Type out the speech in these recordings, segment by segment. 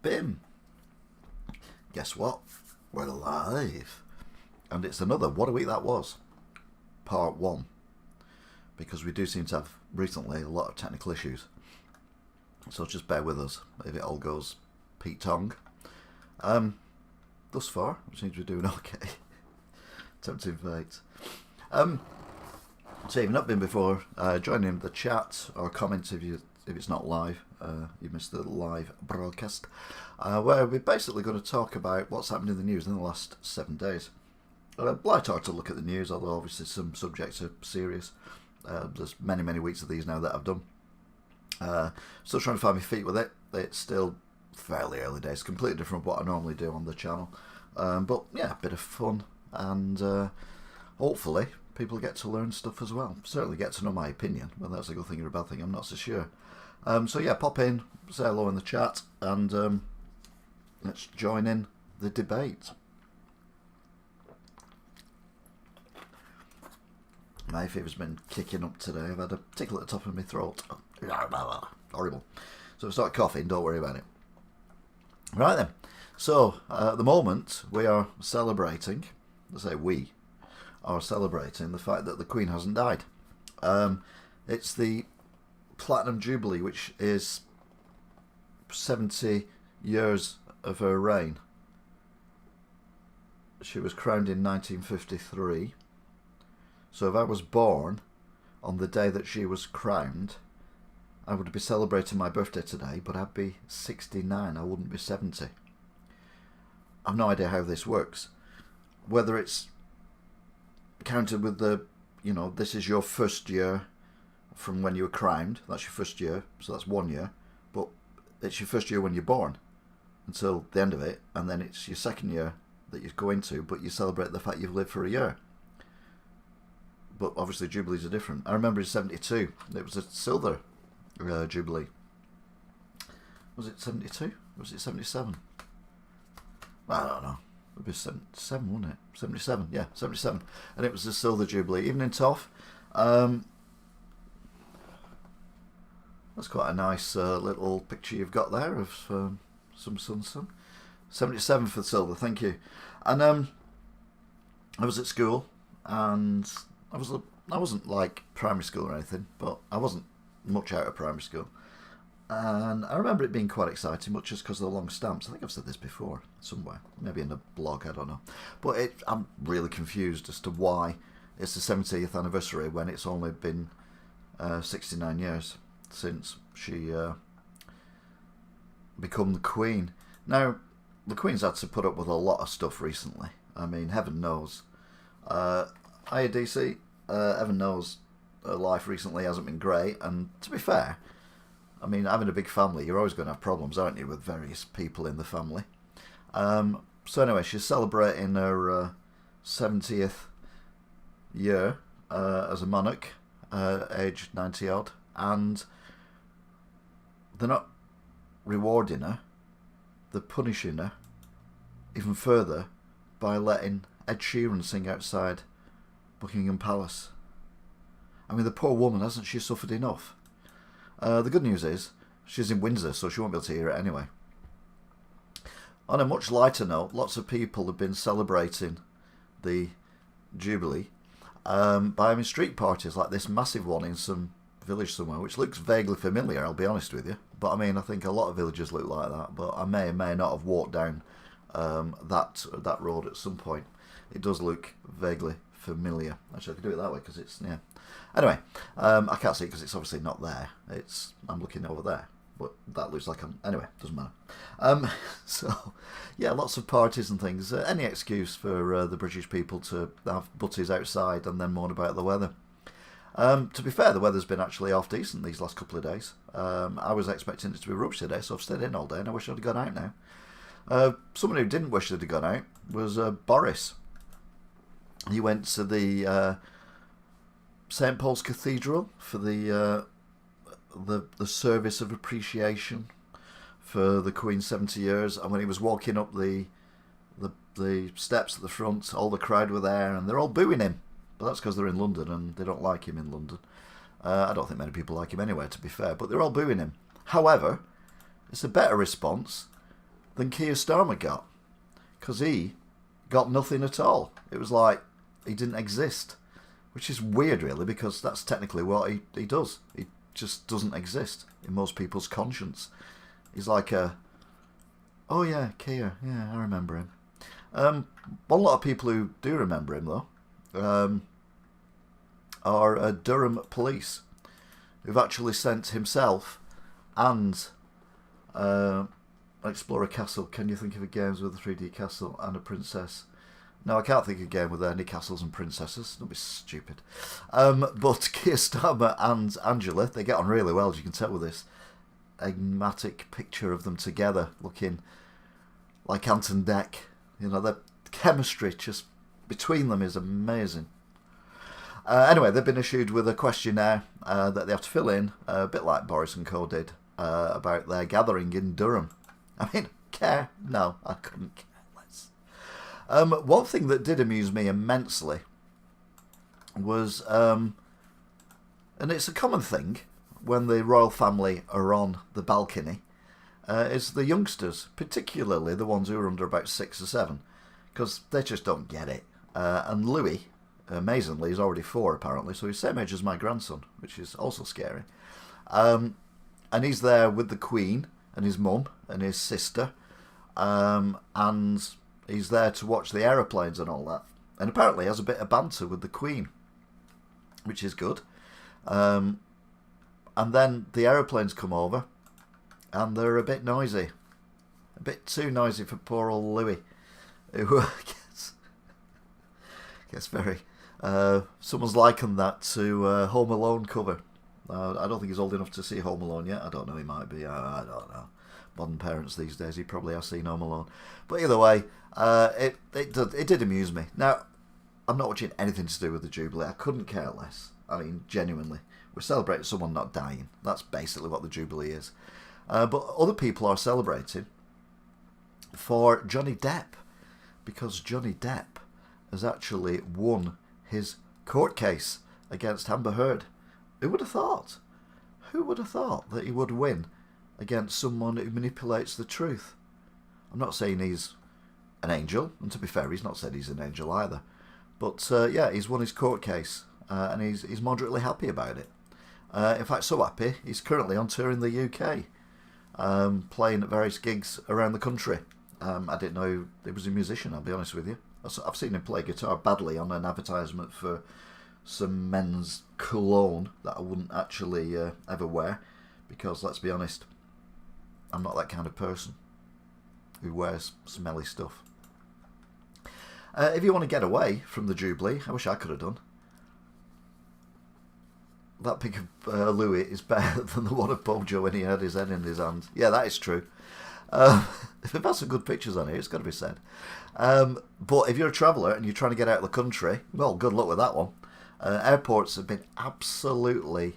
Bim. Guess what? We're live. And it's another What a Week That Was, part 1. Because we do seem to have, recently, a lot of technical issues. So just bear with us if it all goes Pt1. Thus far, it seems we're doing okay. Tempting fate. So if you've not been before, join in the chat or comment if it's not live. You missed the live broadcast, where we're basically going to talk about what's happened in the news in the last 7 days. Light-hearted to look at the news, although obviously some subjects are serious. There's many weeks of these now that I've done. Still trying to find my feet with it. It's still fairly early days, completely different from what I normally do on the channel. But yeah, a bit of fun, and hopefully people get to learn stuff as well. Certainly get to know my opinion, whether that's a good thing or a bad thing, I'm not so sure. So yeah, pop in, say hello in the chat, and let's join in the debate. My fever's been kicking up today. I've had a tickle at the top of my throat. Horrible. So if I start coughing, don't worry about it. Right then. So, at the moment, we are celebrating, let's say we are celebrating the fact that the Queen hasn't died. It's the Platinum Jubilee, which is 70 years of her reign. She was crowned in 1953. So if I was born on the day that she was crowned, I would be celebrating my birthday today, but I'd be 69, I wouldn't be 70. I've no idea how this works. Whether it's counted with the, this is your first year from when you were crowned, that's your first year, so that's 1 year, but it's your first year when you're born until the end of it, and then it's your second year that you go into, but you celebrate the fact you've lived for a year. But obviously Jubilees are different. I remember in 72, it was a silver Jubilee. Was it 72? Was it 77? I don't know. It would be 77, wouldn't it? 77, yeah, 77. And it was a silver Jubilee. Even in Toff, that's quite a nice little picture you've got there of some sun. 77 for the silver, thank you. And I was at school, and I wasn't like primary school or anything, but I wasn't much out of primary school. And I remember it being quite exciting, much just because of the long stamps. I think I've said this before somewhere, maybe in a blog, I don't know. But I'm really confused as to why it's the 70th anniversary when it's only been 69 years since she become the Queen. Now, the Queen's had to put up with a lot of stuff recently. I mean, heaven knows. IADC, heaven knows her life recently hasn't been great, and to be fair, I mean, having a big family, you're always going to have problems, aren't you, with various people in the family. So anyway, she's celebrating her 70th year as a monarch, aged 90 odd, and they're not rewarding her, they're punishing her even further by letting Ed Sheeran sing outside Buckingham Palace. I mean, the poor woman, hasn't she suffered enough? The good news is, she's in Windsor, so she won't be able to hear it anyway. On a much lighter note, lots of people have been celebrating the Jubilee by having street parties, like this massive one in some village somewhere, which looks vaguely familiar, I'll be honest with you. But I mean, I think a lot of villages look like that, but I may or may not have walked down that road at some point. It does look vaguely familiar. Actually, I could do it that way because it's, yeah. Anyway, I can't see it because it's obviously not there. I'm looking over there, but that looks like anyway, doesn't matter. So, yeah, lots of parties and things. Any excuse for the British people to have butties outside and then moan about the weather. To be fair, the weather's been actually half decent these last couple of days. I was expecting it to be rubbish today, so I've stayed in all day, and I wish I'd gone out now. Someone who didn't wish they'd have gone out was Boris. He went to the St. Paul's Cathedral for the service of appreciation for the Queen's 70 years, and when he was walking up the steps at the front, all the crowd were there, and they're all booing him. But that's because they're in London, and they don't like him in London. I don't think many people like him anyway, to be fair, but they're all booing him. However, it's a better response than Keir Starmer got. Because he got nothing at all. It was like he didn't exist. Which is weird, really, because that's technically what he does. He just doesn't exist in most people's conscience. He's like oh yeah, Keir, yeah, I remember him. One lot of people who do remember him, though, are Durham police, who've actually sent himself and Explorer Castle. Can you think of a games with a 3D castle and a princess? No, I can't think of a game with any castles and princesses. Don't be stupid. But Keir Starmer and Angela, they get on really well, as you can tell with this enigmatic picture of them together, looking like Ant and Dec. You know, the chemistry just between them is amazing. Anyway, they've been issued with a questionnaire that they have to fill in, a bit like Boris and co did, about their gathering in Durham. I mean, care? No, I couldn't care less. One thing that did amuse me immensely was, and it's a common thing when the royal family are on the balcony, is the youngsters, particularly the ones who are under about 6 or 7, because they just don't get it. And Louis, amazingly, is already 4 apparently, so he's the same age as my grandson, which is also scary. And he's there with the Queen and his mum and his sister, and he's there to watch the aeroplanes and all that. And apparently has a bit of banter with the Queen, which is good. And then the aeroplanes come over, and they're a bit noisy. A bit too noisy for poor old Louis, who gets very... someone's likened that to Home Alone cover. I don't think he's old enough to see Home Alone yet. I don't know, he might be. I don't know. Modern parents these days, he probably has seen Home Alone. But either way, it did amuse me. Now, I'm not watching anything to do with the Jubilee. I couldn't care less. I mean, genuinely. We're celebrating someone not dying. That's basically what the Jubilee is. But other people are celebrating for Johnny Depp, because Johnny Depp has actually won his court case against Amber Heard. Who would have thought? Who would have thought that he would win against someone who manipulates the truth? I'm not saying he's an angel, and to be fair, he's not said he's an angel either. But yeah, he's won his court case, and he's moderately happy about it. In fact, so happy, he's currently on tour in the UK, playing at various gigs around the country. I didn't know he was a musician, I'll be honest with you. I've seen him play guitar badly on an advertisement for some men's cologne that I wouldn't actually ever wear, because, let's be honest, I'm not that kind of person who wears smelly stuff. If you want to get away from the Jubilee, I wish I could have done. That pic of Louis is better than the one of Bojo when he had his head in his hand. Yeah, that is true. They've had some good pictures on here, it's got to be said. But if you're a traveller and you're trying to get out of the country, well, good luck with that one. Airports have been absolutely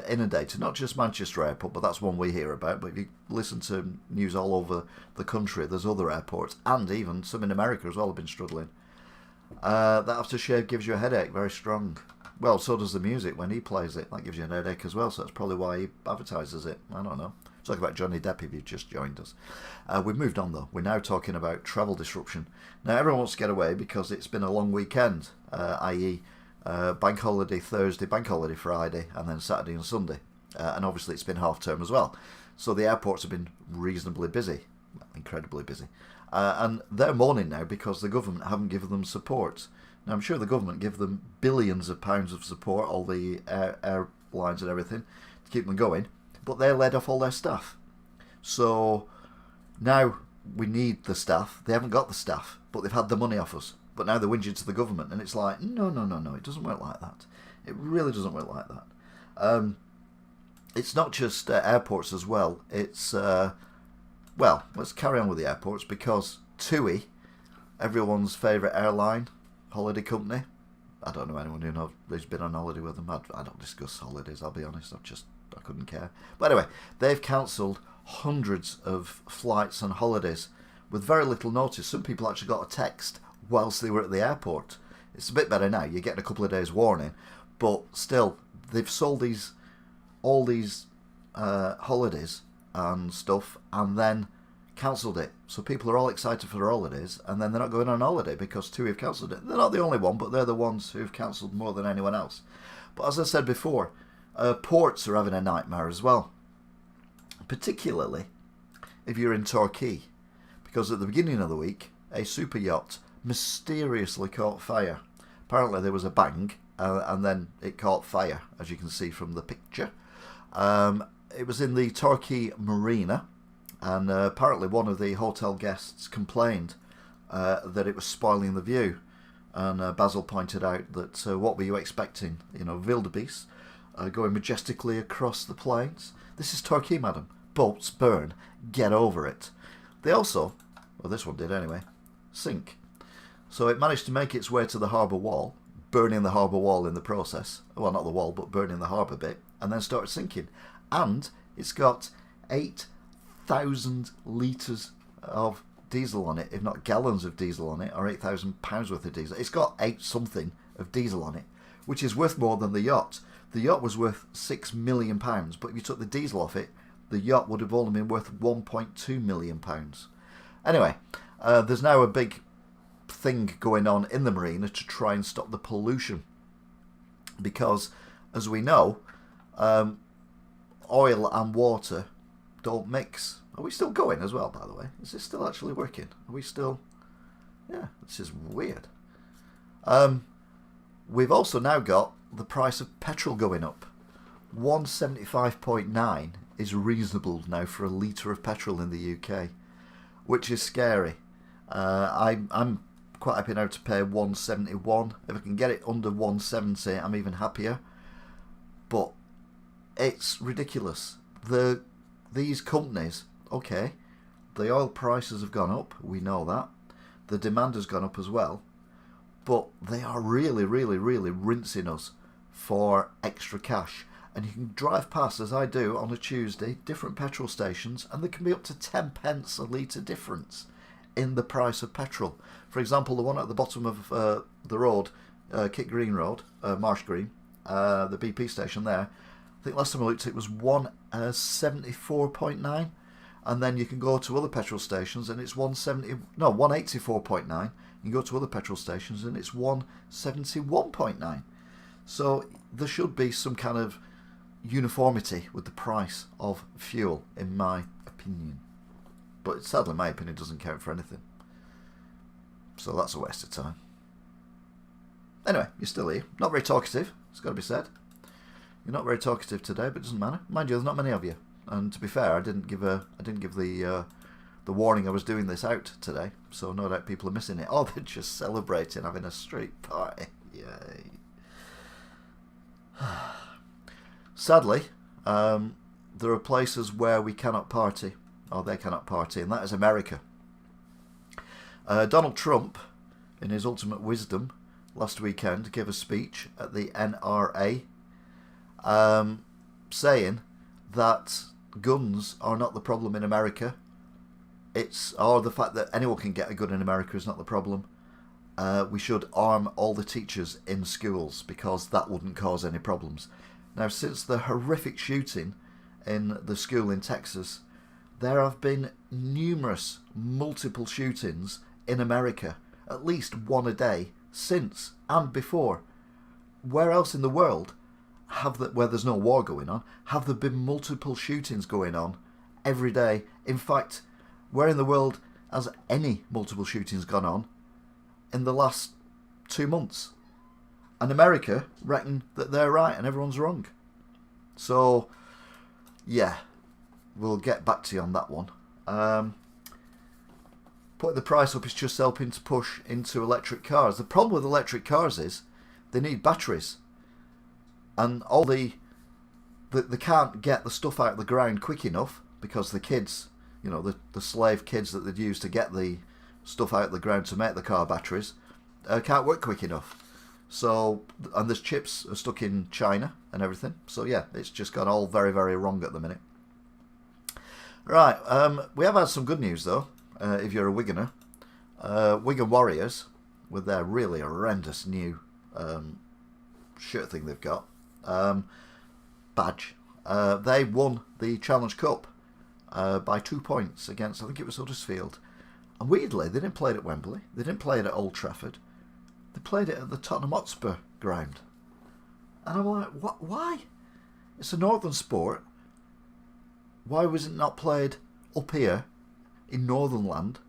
inundated. Not just Manchester Airport, but that's one we hear about. But if you listen to news all over the country, there's other airports, and even some in America as well have been struggling. That aftershave gives you a headache, very strong. Well, so does the music when he plays it. That gives you a headache as well, so that's probably why he advertises it. I don't know. Talk about Johnny Depp if you've just joined us. We've moved on though. We're now talking about travel disruption. Now everyone wants to get away because it's been a long weekend, i.e. Bank holiday Thursday, bank holiday Friday, and then Saturday and Sunday. And obviously it's been half term as well. So the airports have been reasonably busy, incredibly busy. And they're mourning now because the government haven't given them support. Now I'm sure the government give them billions of pounds of support, all the airlines and everything, to keep them going. But they laid off all their staff. So now we need the staff. They haven't got the staff, but they've had the money off us. But now they're whinging to the government, and it's like, no, it doesn't work like that. It really doesn't work like that. It's not just airports as well. It's, well, let's carry on with the airports, because TUI, everyone's favourite airline, holiday company, I don't know anyone who's been on holiday with them. I don't discuss holidays, I'll be honest. I couldn't care. But anyway, they've cancelled hundreds of flights and holidays with very little notice. Some people actually got a text whilst they were at the airport. It's a bit better now. You're getting a couple of days warning. But still, they've sold all these holidays and stuff, and then cancelled it. So people are all excited for their holidays, and then they're not going on holiday because TUI have cancelled it. They're not the only one, but they're the ones who've cancelled more than anyone else. But as I said before, ports are having a nightmare as well. Particularly if you're in Torquay. Because at the beginning of the week, a super yacht mysteriously caught fire. Apparently there was a bang, and then it caught fire, as you can see from the picture. It was in the Torquay Marina, and apparently one of the hotel guests complained that it was spoiling the view. And Basil pointed out that what were you expecting? You know, wildebeest going majestically across the plains. This is Torquay, madam. Boats burn. Get over it. They also, well, this one did anyway, sink. So it managed to make its way to the harbour wall, burning the harbour wall in the process. Well, not the wall, but burning the harbour bit, and then started sinking. And it's got 8,000 litres of diesel on it, if not gallons of diesel on it, or £8,000 worth of diesel. It's got 8 something of diesel on it, which is worth more than the yacht. The yacht was worth £6 million, but if you took the diesel off it, the yacht would have only been worth £1.2 million. Anyway, there's now a big thing going on in the marina to try and stop the pollution, because, as we know, oil and water don't mix. Are we still going as well, by the way? Is this still actually working? Are we still... Yeah, this is weird. We've also now got the price of petrol going up. 175.9 is reasonable now for a litre of petrol in the UK, which is scary. I'm quite happy now to pay 171. If I can get it under 170, I'm even happier. But it's ridiculous. These companies, okay, the oil prices have gone up, we know that. The demand has gone up as well. But they are really, really, really rinsing us for extra cash. And you can drive past, as I do on a Tuesday, different petrol stations, and there can be up to 10 pence a litre difference in the price of petrol. For example, the one at the bottom of the road, Kit Green Road, Marsh Green, the BP station there, I think last time I looked it was 174.9, and then you can go to other petrol stations and it's 184.9. You can go to other petrol stations and it's 171.9. So there should be some kind of uniformity with the price of fuel, in my opinion. But sadly, my opinion doesn't count for anything. So that's a waste of time. Anyway, you're still here. Not very talkative, it's got to be said. You're not very talkative today, but it doesn't matter. Mind you, there's not many of you. And to be fair, I didn't give the warning I was doing this out today, so no doubt people are missing it. Oh, they're just celebrating, having a street party. Yay. Sadly, there are places where we cannot party, or they cannot party, and that is America. Donald Trump, in his ultimate wisdom, last weekend gave a speech at the NRA, saying that guns are not the problem in America. Or the fact that anyone can get a gun in America is not the problem. We should arm all the teachers in schools because that wouldn't cause any problems. Now, since the horrific shooting in the school in Texas, there have been numerous, multiple shootings in America, at least one a day, since and before. Where else in the world, where there's no war going on, have there been multiple shootings going on every day? In fact, where in the world has any multiple shootings gone on in the last 2 months? And America reckon that they're right and everyone's wrong. So, yeah, we'll get back to you on that one. Putting the price up is just helping to push into electric cars. The problem with electric cars is they need batteries. And all they can't get the stuff out of the ground quick enough because the kids, you know, the slave kids that they'd use to get the stuff out of the ground to make the car batteries, can't work quick enough. So, and there's chips are stuck in China and everything. So yeah, it's just gone all very, very wrong at the minute. Right, we have had some good news though, if you're a Wiganer. Wigan Warriors, with their really horrendous new shirt thing they've got, badge. They won the Challenge Cup by 2 points against, I think it was Huddersfield. And weirdly, they didn't play it at Wembley. They didn't play it at Old Trafford. They played it at the Tottenham Hotspur ground. And I'm like, what? Why? It's a northern sport. Why was it not played up here in Northern Land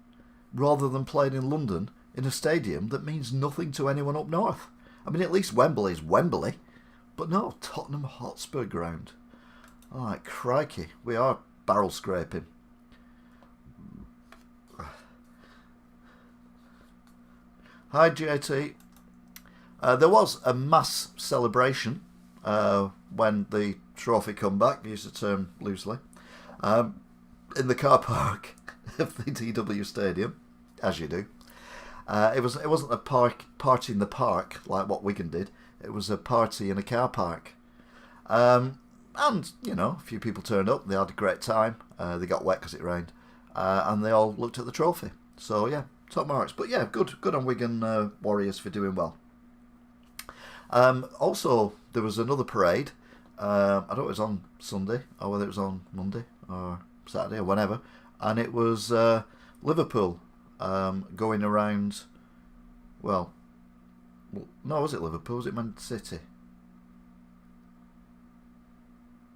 rather than played in London in a stadium that means nothing to anyone up north? I mean, at least Wembley is Wembley. But no, Tottenham Hotspur ground. I'm like, crikey, we are barrel scraping. Hi, JT. There was a mass celebration when the trophy come back, use the term loosely, in the car park of the DW Stadium, as you do. It wasn't a party in the park like what Wigan did. It was a party in a car park. And, you know, a few people turned up. They had a great time. They got wet because it rained. And they all looked at the trophy. So, yeah, top marks. But, yeah, good on Wigan Warriors for doing well. Also, there was another parade. I don't know if it was on Sunday or whether it was on Monday or Saturday or whenever. And it was Liverpool going around, well, no, was it Liverpool? Was it Man City?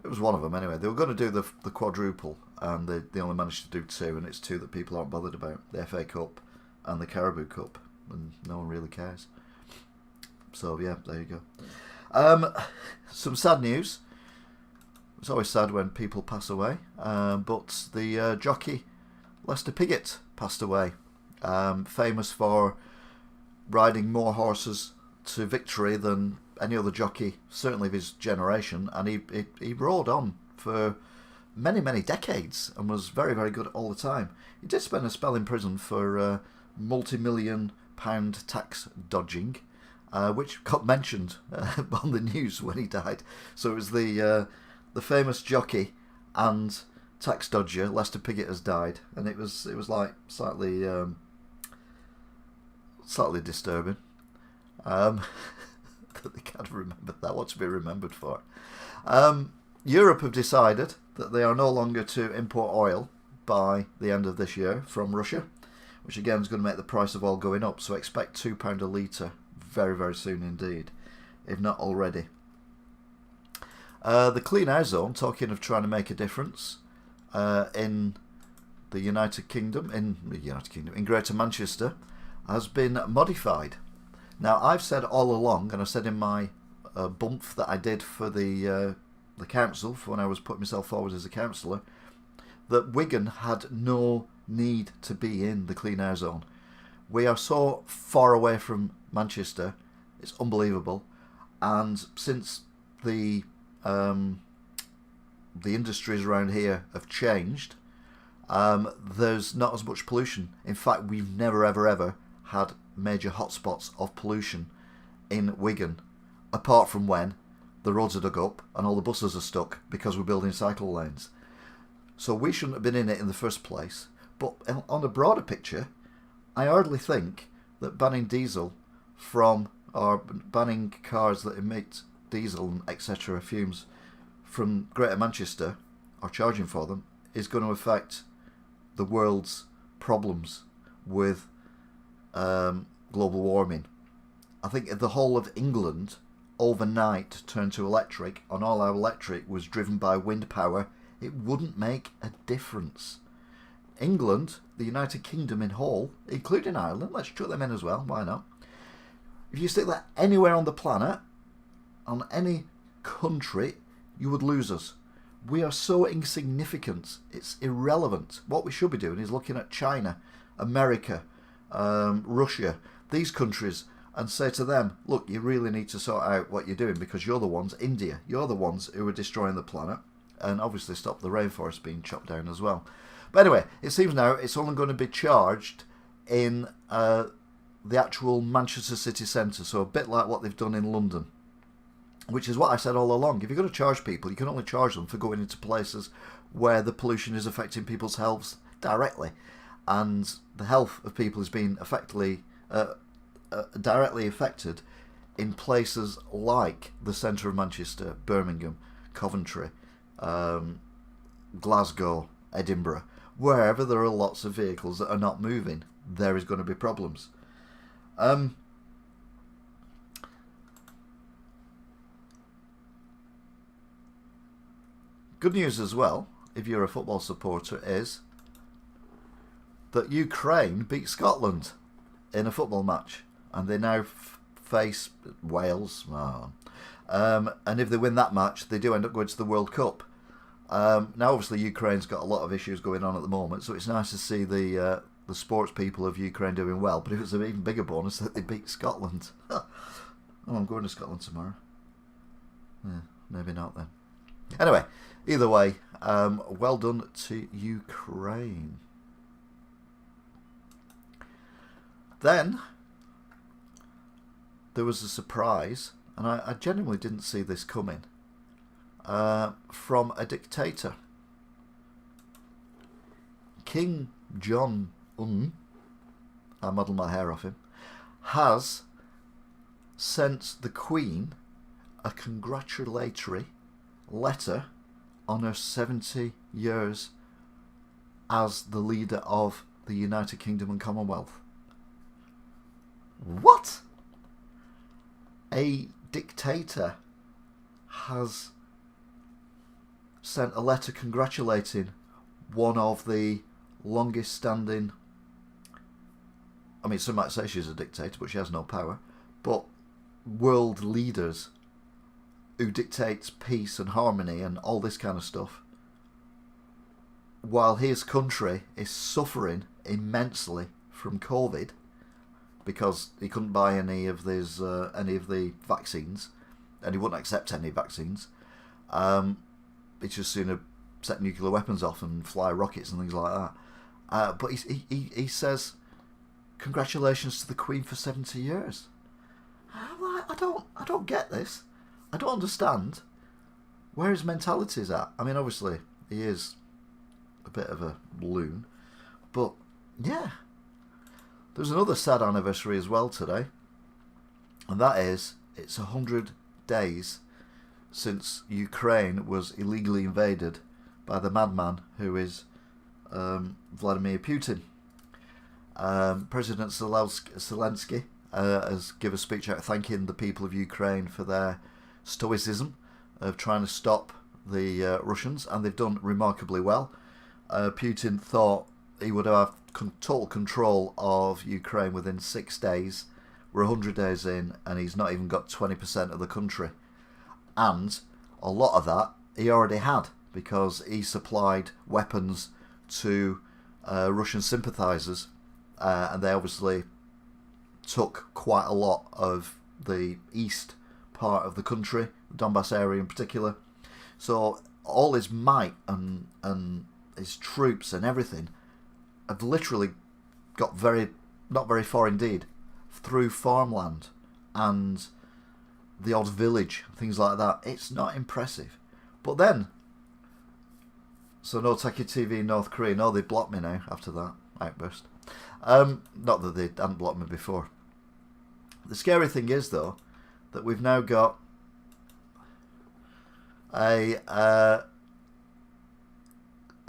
It was one of them anyway. They were going to do the quadruple, and they only managed to do two, and it's two that people aren't bothered about. The FA Cup and the Carabao Cup, and no one really cares. So, yeah, there you go. Some sad news. It's always sad when people pass away, but the jockey Lester Piggott passed away, famous for riding more horses to victory than any other jockey, certainly of his generation, and he rode on for many decades and was very, very good all the time. He did spend a spell in prison for multi-million-pound tax dodging, which got mentioned on the news when he died. So it was the famous jockey and tax dodger Lester Piggott has died, and it was like slightly disturbing. That they can't remember that. What to be remembered for? Europe have decided that they are no longer to import oil by the end of this year from Russia, which again is going to make the price of oil going up. So expect £2 a litre very, very soon indeed, if not already. The Clean Air Zone, talking of trying to make a difference in the United Kingdom, in Greater Manchester, has been modified. Now, I've said all along, and I said in my bump that I did for the council, for when I was putting myself forward as a councillor, that Wigan had no need to be in the Clean Air Zone. We are so far away from Manchester, it's unbelievable. And since the industries around here have changed, there's not as much pollution. In fact, we've never ever had major hotspots of pollution in Wigan, apart from when the roads are dug up and all the buses are stuck because we're building cycle lanes. So we shouldn't have been in it in the first place. But on a broader picture, I hardly think that banning diesel from, or banning cars that emit diesel and etc. fumes from Greater Manchester, or charging for them, is going to affect the world's problems with global warming. I think the whole of England overnight turned to electric, and all our electric was driven by wind power. It wouldn't make a difference. England, the United Kingdom in whole, including Ireland, let's chuck them in as well, why not? If you stick that anywhere on the planet, on any country, you would lose us. We are so insignificant, it's irrelevant. What we should be doing is looking at China, America, Russia, these countries, and say to them, look, you really need to sort out what you're doing, because you're the ones, India, you're the ones who are destroying the planet, and obviously stop the rainforest being chopped down as well. But anyway, it seems now it's only going to be charged in the actual Manchester city centre, so a bit like what they've done in London, which is what I said all along. If you're going to charge people, you can only charge them for going into places where the pollution is affecting people's health directly, and the health of people is being directly affected in places like the centre of Manchester, Birmingham, Coventry, Glasgow, Edinburgh, wherever there are lots of vehicles that are not moving, there is going to be problems. Good news as well, if you're a football supporter, is that Ukraine beat Scotland in a football match, and they now face Wales. And if they win that match, they do end up going to the World Cup. Now, obviously, Ukraine's got a lot of issues going on at the moment, so it's nice to see the sports people of Ukraine doing well. But it was an even bigger bonus that they beat Scotland. Oh, I'm going to Scotland tomorrow. Yeah, maybe not then. Anyway, either way, well done to Ukraine. Then there was a surprise, and I genuinely didn't see this coming, from a dictator. King Jong-un, I modelled my hair off him, has sent the Queen a congratulatory letter on her 70 years as the leader of the United Kingdom and Commonwealth. What? A dictator has sent a letter congratulating one of the longest standing, I mean, some might say she's a dictator, but she has no power, but world leaders who dictates peace and harmony and all this kind of stuff, while his country is suffering immensely from COVID because he couldn't buy any of the vaccines, and he wouldn't accept any vaccines. He'd just sooner set nuclear weapons off and fly rockets and things like that. But he says, congratulations to the Queen for 70 years. I'm like, I don't get this. I don't understand where his mentality is at. I mean, obviously, he is a bit of a loon. But, yeah. There's another sad anniversary as well today. And that is, it's 100 days since Ukraine was illegally invaded by the madman who is Vladimir Putin. President Zelensky has given a speech out thanking the people of Ukraine for their stoicism of trying to stop the Russians, and they've done remarkably well. Putin thought he would have total control of Ukraine within 6 days. We're 100 days in, and he's not even got 20% of the country. And a lot of that he already had, because he supplied weapons to Russian sympathisers, and they obviously took quite a lot of the east part of the country, the Donbass area in particular. So all his might and his troops and everything have literally got not very far indeed, through farmland and the odd village, things like that. It's not impressive. But then, so no Taki TV North Korea, no, they blocked me now after that outburst. Not that they hadn't blocked me before. The scary thing is, though, that we've now got a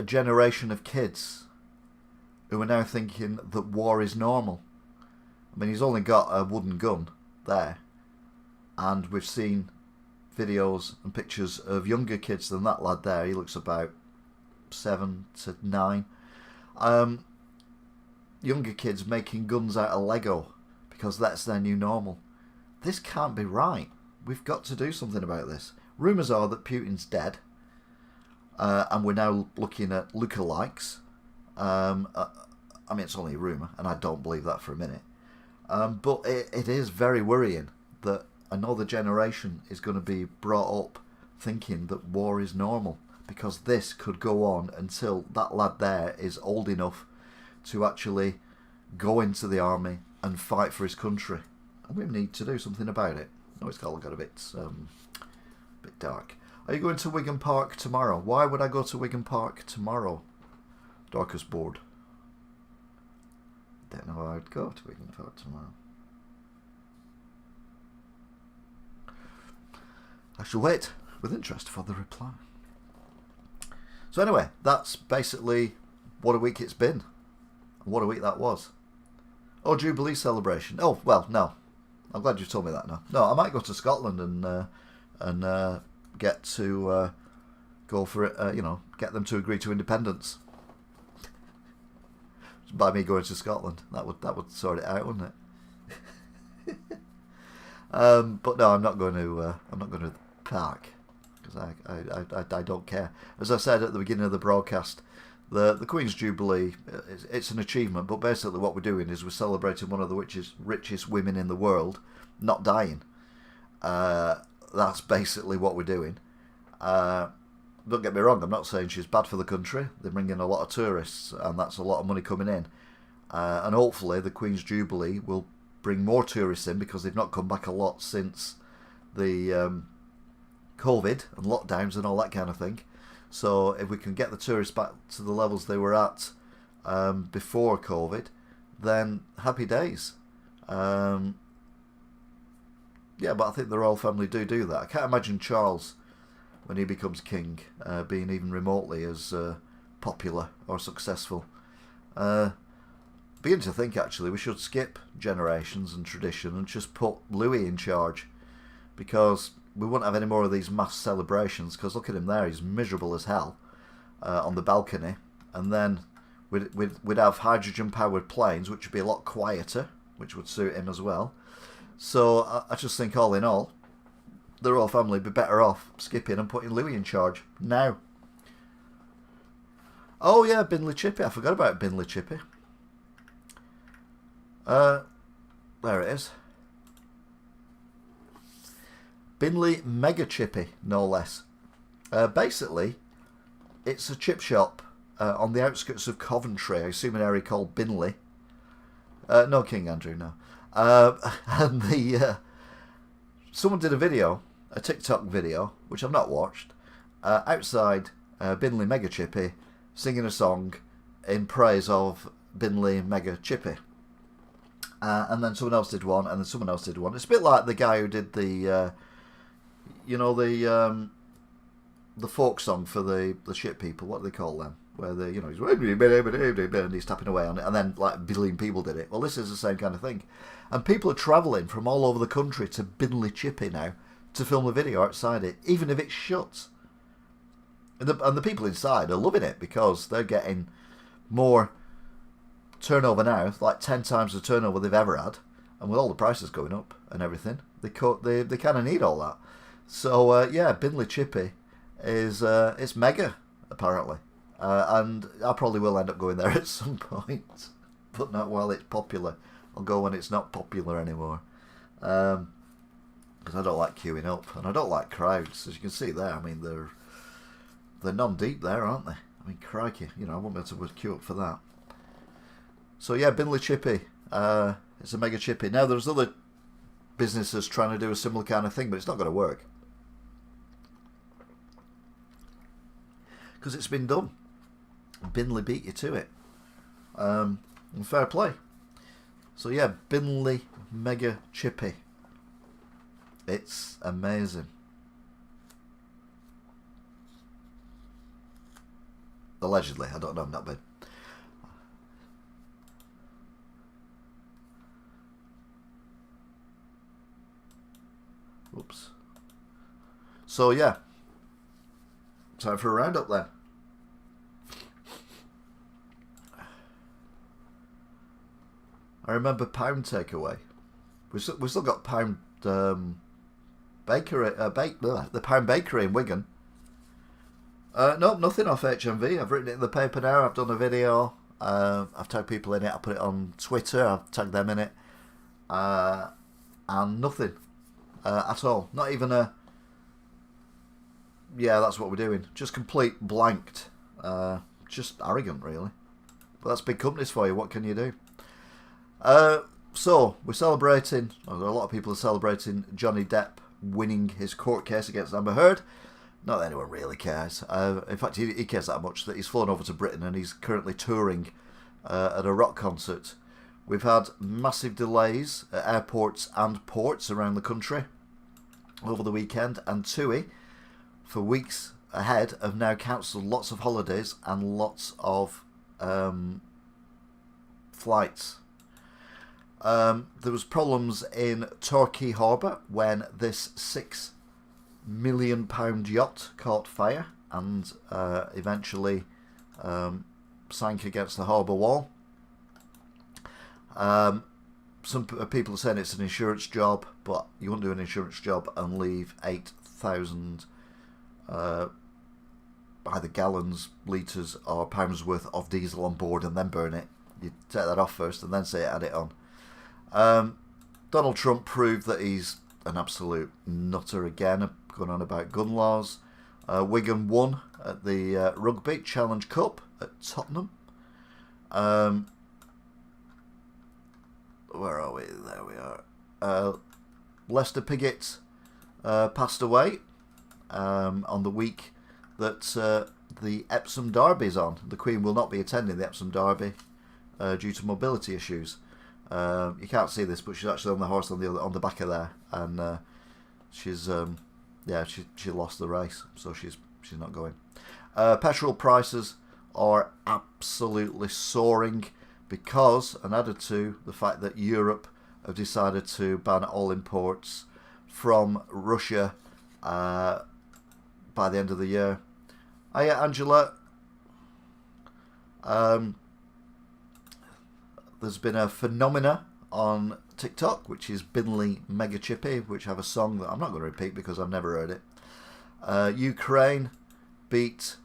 generation of kids who are now thinking that war is normal. I mean, he's only got a wooden gun there, and we've seen videos and pictures of younger kids than that lad there. He looks about 7 to 9. Younger kids making guns out of Lego because that's their new normal. This can't be right. We've got to do something about this. Rumours are that Putin's dead, and we're now looking at lookalikes. I mean, it's only a rumour, and I don't believe that for a minute. But it is very worrying that another generation is going to be brought up thinking that war is normal, because this could go on until that lad there is old enough to actually go into the army and fight for his country. And we need to do something about it. Oh, it's got a bit dark. Are you going to Wigan Park tomorrow? Why would I go to Wigan Park tomorrow? Darkest board. Don't know how I'd go to Wigan Park tomorrow. I shall wait with interest for the reply. So anyway, that's basically what a week it's been. And what a week that was. Oh, Jubilee celebration. Oh, well, no. I'm glad you told me that now. No, I might go to Scotland and get to go for it, get them to agree to independence. By me going to Scotland. That would sort it out, wouldn't it? But no, I'm not going to the park because I don't care. As I said at the beginning of the broadcast, the Queen's Jubilee, it's an achievement, but basically what we're doing is we're celebrating one of the richest women in the world not dying. That's basically what we're doing. Don't get me wrong, I'm not saying she's bad for the country. They bring in a lot of tourists, and that's a lot of money coming in. And hopefully the Queen's Jubilee will bring more tourists in, because they've not come back a lot since the COVID and lockdowns and all that kind of thing. So if we can get the tourists back to the levels they were at before COVID, then happy days. Yeah, but I think the royal family do that. I can't imagine Charles, when he becomes king, being even remotely as popular or successful. Beginning to think, actually, we should skip generations and tradition and just put Louis in charge, because we wouldn't have any more of these mass celebrations, because look at him there, he's miserable as hell on the balcony. And then we'd have hydrogen-powered planes, which would be a lot quieter, which would suit him as well. So I just think, all in all, the royal family would be better off skipping and putting Louis in charge now. Oh yeah, Binley Chippy. I forgot about Binley Chippy. There it is. Binley Mega Chippy, no less. Basically, it's a chip shop on the outskirts of Coventry. I assume an area called Binley. No, King Andrew, no. And someone did a video, a TikTok video, which I've not watched, outside Binley Mega Chippy, singing a song in praise of Binley Mega Chippy. And then someone else did one, and then someone else did one. It's a bit like the guy who did the, the folk song for the shit people. What do they call them? Where they, he's tapping away on it, and then like a billion people did it. Well, this is the same kind of thing, and people are travelling from all over the country to Binley Chippy now to film a video outside it, even if it's shut. And the people inside are loving it, because they're getting more turnover now, like 10 times the turnover they've ever had, and with all the prices going up and everything, they kind of need all that. So yeah, Binley Chippy is it's mega apparently, and I probably will end up going there at some point, but not while it's popular. I'll go when it's not popular anymore, because I don't like queuing up, and I don't like crowds. As you can see there, I mean they're non-deep there, aren't they? I mean, crikey, I won't be able to queue up for that. So yeah, Binley Chippy, it's a mega chippy. Now there's other businesses trying to do a similar kind of thing, but it's not going to work, because it's been done. Binley beat you to it. And fair play. So yeah, Binley Mega Chippy. It's amazing. Allegedly, I don't know, I've not been. Oops. So yeah, time for a roundup then. I remember Pound Takeaway. We still got Pound Bakery, the Pound Bakery in Wigan. Nope, nothing off HMV. I've written it in the paper now. I've done a video. I've tagged people in it. I put it on Twitter. I've tagged them in it. And nothing. At all. Not even a, yeah, that's what we're doing. Just complete blanked. Just arrogant, really. But that's big companies for you. What can you do? So, we're celebrating, a lot of people are celebrating Johnny Depp winning his court case against Amber Heard. Not that anyone really cares. In fact, he cares that much that he's flown over to Britain and he's currently touring at a rock concert. We've had massive delays at airports and ports around the country over the weekend, and TUI, for weeks, ahead have now cancelled lots of holidays and lots of flights. There was problems in Torquay Harbour when this £6 million yacht caught fire and eventually sank against the harbour wall. Some people are saying it's an insurance job, but you wouldn't do an insurance job and leave 8,000 either gallons, litres or pounds worth of diesel on board and then burn it. You take that off first and then say add it on. Donald Trump proved that he's an absolute nutter again, going on about gun laws. Wigan won at the Rugby Challenge Cup at Tottenham. Where are we? There we are. Lester Piggott passed away on the week that the Epsom Derby is on. The Queen will not be attending the Epsom Derby due to mobility issues. You can't see this, but she's actually on the horse on the back of there, and she's she lost the race, so she's not going. Petrol prices are absolutely soaring because, and added to the fact that Europe have decided to ban all imports from Russia by the end of the year. Hiya, Angela. There's been a phenomena on TikTok, which is Binley Mega Chippy, which have a song that I'm not going to repeat because I've never heard it. Ukraine beat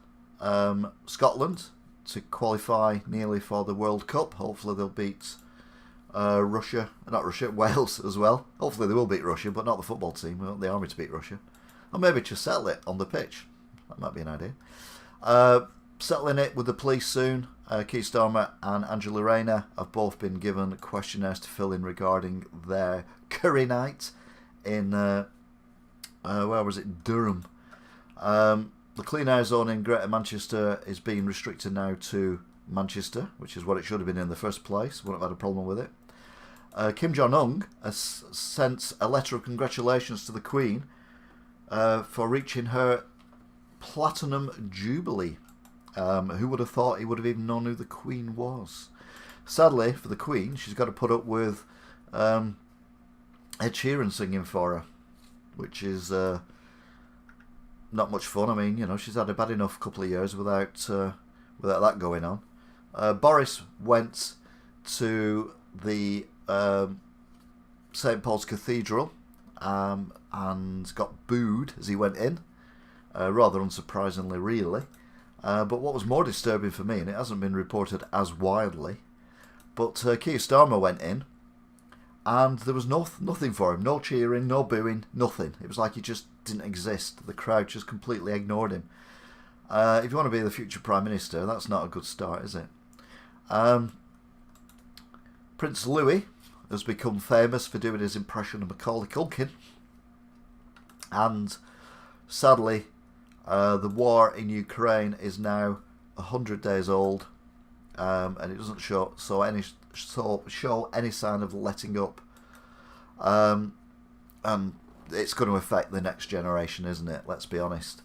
Scotland to qualify nearly for the World Cup. Hopefully they'll beat Wales as well. Hopefully they will beat Russia, but not the football team. We want the army to beat Russia. Or maybe just settle it on the pitch. That might be an idea. Settling it with the police soon. Keir Starmer and Angela Rayner have both been given questionnaires to fill in regarding their curry night in, where was it, Durham. The clean air zone in Greater Manchester is being restricted now to Manchester, which is what it should have been in the first place. Wouldn't have had a problem with it. Kim Jong-un has sent a letter of congratulations to the Queen for reaching her Platinum Jubilee. Who would have thought he would have even known who the Queen was? Sadly, for the Queen, she's got to put up with Ed Sheeran singing for her, which is not much fun. I mean, you know, she's had a bad enough couple of years without that going on. Boris went to the St. Paul's Cathedral and got booed as he went in, rather unsurprisingly, really. But what was more disturbing for me, and it hasn't been reported as widely, but Keir Starmer went in, and there was nothing for him. No cheering, no booing, nothing. It was like he just didn't exist. The crowd just completely ignored him. If you want to be the future Prime Minister, that's not a good start, is it? Prince Louis has become famous for doing his impression of Macaulay Culkin, and sadly, the war in Ukraine is now 100 days old, and it doesn't show any sign of letting up. And it's going to affect the next generation, isn't it? Let's be honest.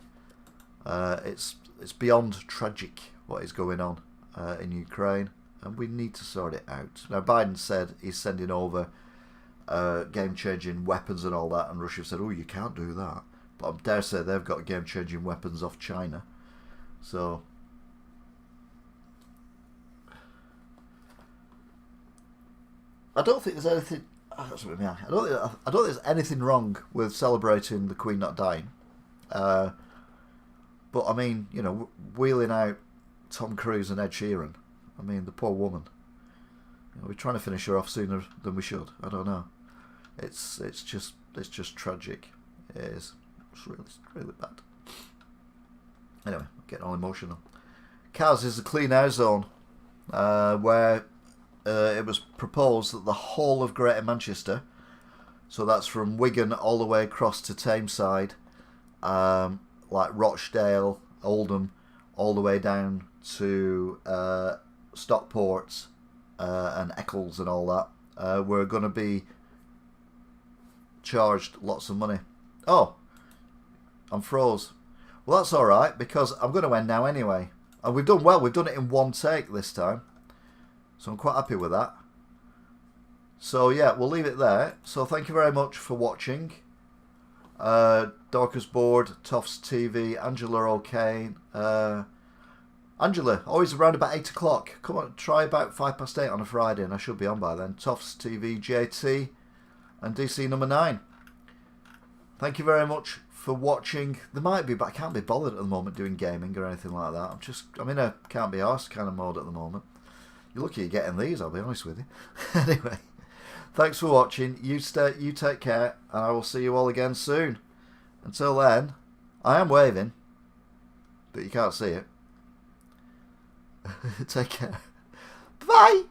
It's beyond tragic what is going on in Ukraine, and we need to sort it out. Now, Biden said he's sending over game-changing weapons and all that, and Russia said, "Oh, you can't do that." But I dare say they've got game-changing weapons off China. So I don't think there's anything. I don't think there's anything wrong with celebrating the Queen not dying. But I mean, you know, wheeling out Tom Cruise and Ed Sheeran. I mean, the poor woman. You know, we're trying to finish her off sooner than we should. I don't know. It's just tragic. It is. It's really bad. Anyway, I'm getting all emotional. Kaz is a clean air zone where it was proposed that the whole of Greater Manchester, so that's from Wigan all the way across to Tameside, like Rochdale, Oldham, all the way down to Stockport and Eccles and all that, were going to be charged lots of money. Oh, I'm froze. Well, that's all right, because I'm going to end now anyway. And we've done well. We've done it in one take this time. So I'm quite happy with that. So, yeah, we'll leave it there. So thank you very much for watching. Dorcas Board, Toffs TV, Angela O'Kane. Angela, always around about 8 o'clock. Come on, try about 8:05 on a Friday and I should be on by then. Toffs TV, JT, and DC number 9. Thank you very much for watching. There might be, but I can't be bothered at the moment doing gaming or anything like that. I'm in a can't be arsed kind of mode at the moment. You're lucky you're getting these, I'll be honest with you. Anyway, thanks for watching. You take care, and I will see you all again soon. Until then, I am waving, but you can't see it. Take care. Bye!